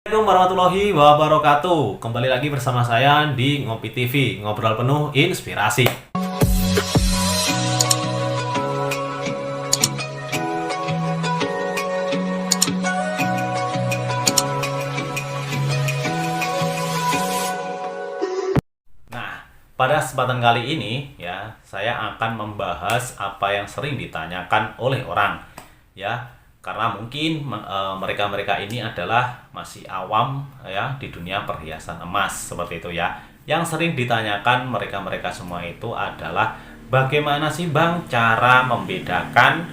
Assalamualaikum warahmatullahi wabarakatuh. Kembali lagi bersama saya di Ngopi TV, ngobrol penuh inspirasi. Nah, pada kesempatan kali ini ya, saya akan membahas apa yang sering ditanyakan oleh orang ya, karena mungkin mereka-mereka ini adalah masih awam ya di dunia perhiasan emas seperti itu ya. Yang sering ditanyakan mereka-mereka semua itu adalah bagaimana sih Bang cara membedakan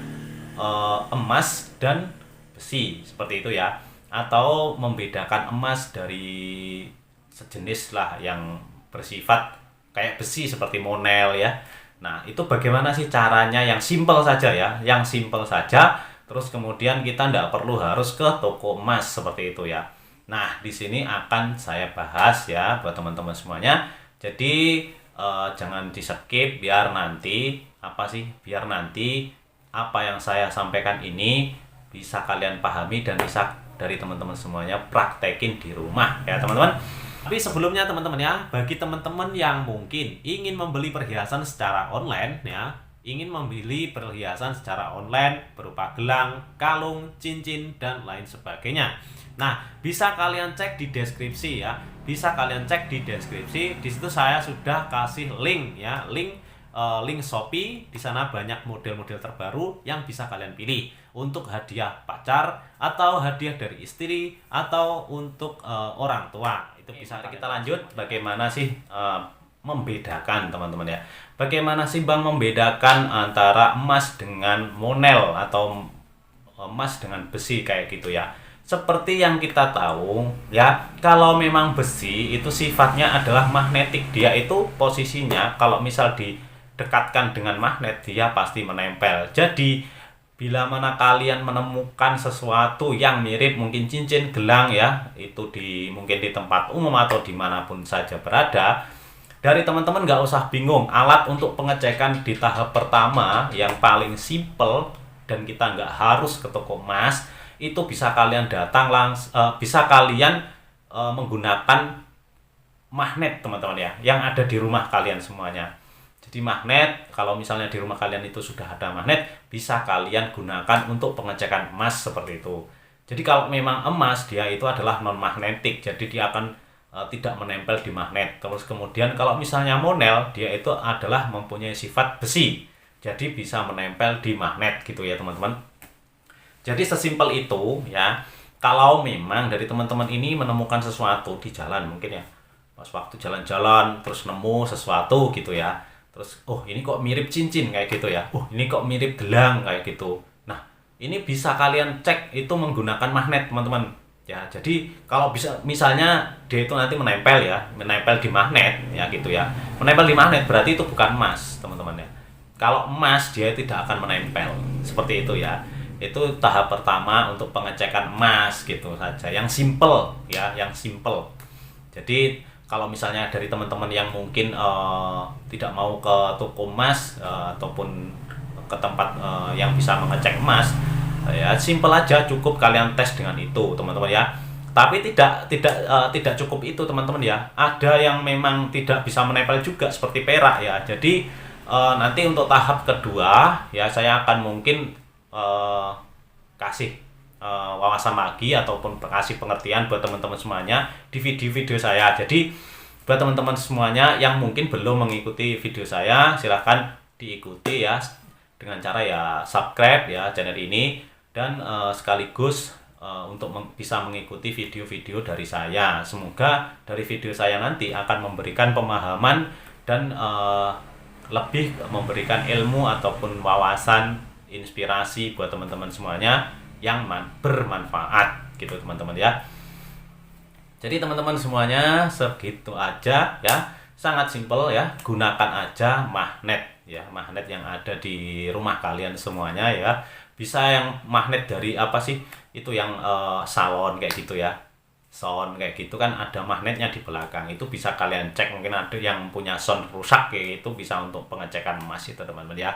emas dan besi seperti itu ya, atau membedakan emas dari sejenis lah yang bersifat kayak besi seperti monel ya. Nah, itu bagaimana sih caranya yang simpel saja ya, yang simpel saja. Terus kemudian kita tidak perlu harus ke toko emas seperti itu ya. Nah, di sini akan saya bahas ya buat teman-teman semuanya. Jadi jangan di skip biar nanti biar nanti apa yang saya sampaikan ini bisa kalian pahami dan bisa dari teman-teman semuanya praktekin di rumah ya teman-teman. Tapi sebelumnya teman-teman ya, bagi teman-teman yang mungkin ingin membeli perhiasan secara online ya, ingin membeli perhiasan secara online berupa gelang, kalung, cincin, dan lain sebagainya. Nah, bisa kalian cek di deskripsi ya. Bisa kalian cek di deskripsi. Di situ saya sudah kasih link ya, link Shopee. Di sana banyak model-model terbaru yang bisa kalian pilih untuk hadiah pacar atau hadiah dari istri atau untuk orang tua. Itu bisa. Mari kita lanjut bagaimana sih membedakan teman-teman ya. Bagaimana sih Bang membedakan antara emas dengan monel atau emas dengan besi kayak gitu ya. Seperti yang kita tahu ya, kalau memang besi itu sifatnya adalah magnetik. Dia itu posisinya kalau misal didekatkan dengan magnet dia pasti menempel. Jadi bila mana kalian menemukan sesuatu yang mirip mungkin cincin, gelang ya, itu mungkin di tempat umum atau dimanapun saja berada, dari teman-teman nggak usah bingung. Alat untuk pengecekan di tahap pertama yang paling simple dan kita nggak harus ke toko emas, itu bisa kalian bisa kalian menggunakan magnet teman-teman ya, yang ada di rumah kalian semuanya. Jadi magnet, kalau misalnya di rumah kalian itu sudah ada magnet, bisa kalian gunakan untuk pengecekan emas seperti itu. Jadi kalau memang emas, dia itu adalah non magnetik, jadi dia akan tidak menempel di magnet. Terus kemudian kalau misalnya monel, dia itu adalah mempunyai sifat besi, jadi bisa menempel di magnet gitu ya teman-teman. Jadi sesimpel itu ya. Kalau memang dari teman-teman ini menemukan sesuatu di jalan mungkin ya, pas waktu jalan-jalan terus nemu sesuatu gitu ya, terus oh ini kok mirip cincin kayak gitu ya, oh ini kok mirip gelang kayak gitu. Nah, ini bisa kalian cek itu menggunakan magnet teman-teman ya. Jadi kalau bisa misalnya dia itu nanti menempel di magnet ya gitu ya, menempel di magnet berarti itu bukan emas teman-teman ya. Kalau emas dia tidak akan menempel seperti itu ya. Itu tahap pertama untuk pengecekan emas gitu saja, yang simple ya, yang simple. Jadi kalau misalnya dari teman-teman yang mungkin tidak mau ke toko emas ataupun ke tempat yang bisa mengecek emas ya, simple aja, cukup kalian tes dengan itu teman-teman ya. Tapi tidak cukup itu teman-teman ya, ada yang memang tidak bisa menempel juga seperti perak ya. Jadi nanti untuk tahap kedua ya, saya akan mungkin kasih wawasan lagi ataupun kasih pengertian buat teman-teman semuanya di video-video saya. Jadi buat teman-teman semuanya yang mungkin belum mengikuti video saya, silahkan diikuti ya dengan cara ya subscribe ya channel ini, dan sekaligus untuk bisa mengikuti video-video dari saya. Semoga dari video saya nanti akan memberikan pemahaman dan lebih memberikan ilmu ataupun wawasan inspirasi buat teman-teman semuanya yang bermanfaat gitu teman-teman ya. Jadi teman-teman semuanya segitu aja ya, sangat simpel ya. Gunakan aja magnet ya, magnet yang ada di rumah kalian semuanya ya. Bisa yang magnet dari apa sih itu, yang salon kayak gitu ya, sound kayak gitu kan ada magnetnya di belakang, itu bisa kalian cek. Mungkin ada yang punya sound rusak kayak gitu, bisa untuk pengecekan emas itu teman-teman ya.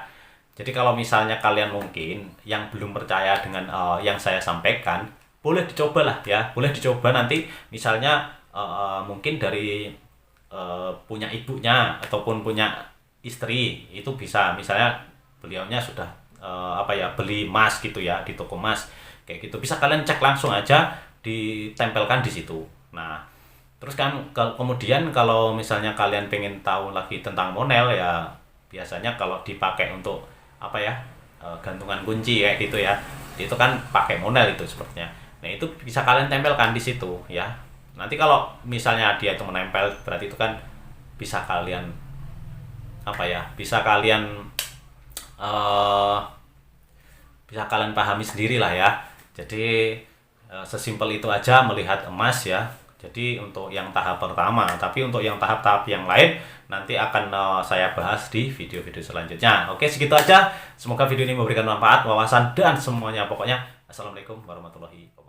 Jadi kalau misalnya kalian mungkin yang belum percaya dengan yang saya sampaikan, boleh dicoba lah ya, boleh dicoba nanti misalnya mungkin dari punya ibunya ataupun punya istri itu bisa, misalnya beliaunya sudah beli emas gitu ya di toko emas kayak gitu, bisa kalian cek langsung aja, ditempelkan di situ. Nah, terus kan kemudian kalau misalnya kalian pengen tahu lagi tentang Monel ya, biasanya kalau dipakai untuk gantungan kunci kayak gitu ya, itu kan pakai Monel itu sepertinya. Nah, itu bisa kalian tempelkan di situ ya. Nanti kalau misalnya dia itu menempel, berarti itu kan bisa kalian bisa kalian eh, bisa kalian pahami sendiri lah ya. Jadi sesimpel itu aja melihat emas ya. Jadi untuk yang tahap pertama, tapi untuk yang tahap-tahap yang lain nanti akan saya bahas di video-video selanjutnya. Oke, segitu aja. Semoga video ini memberikan manfaat, wawasan, dan semuanya. Pokoknya, assalamualaikum warahmatullahi wabarakatuh.